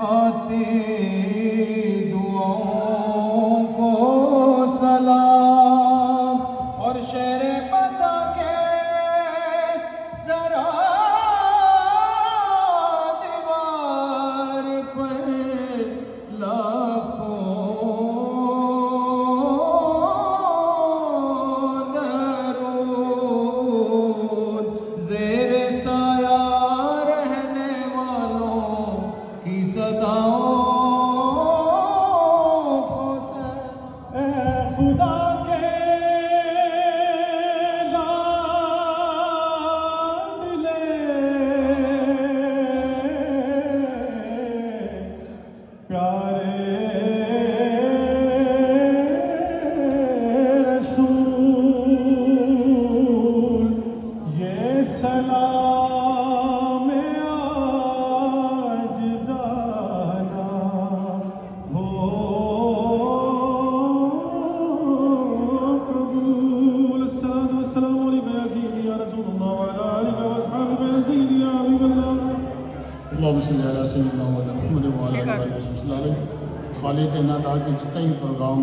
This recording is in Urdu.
آتی دعاؤں کو سلام، اور شہر پتہ کے درا دیوار پر لاکھوں درود، زیر سایہ رہنے والوں کی صداؤں کو اے خدا کے لاڈلے پیارے رسول، یہ سلام عاجزانہ ہو قبول۔ الصلاة والسلام علیکم یا سیدی یا رسول اللہ وعلی آلہ واصحابہ یا سیدی یا حبیب اللہ۔ اللہم صلی علی سیدنا محمد وعلی آلہ وصحبہ وسلم۔ خالق کائنات کے جتنے ہی پروگرام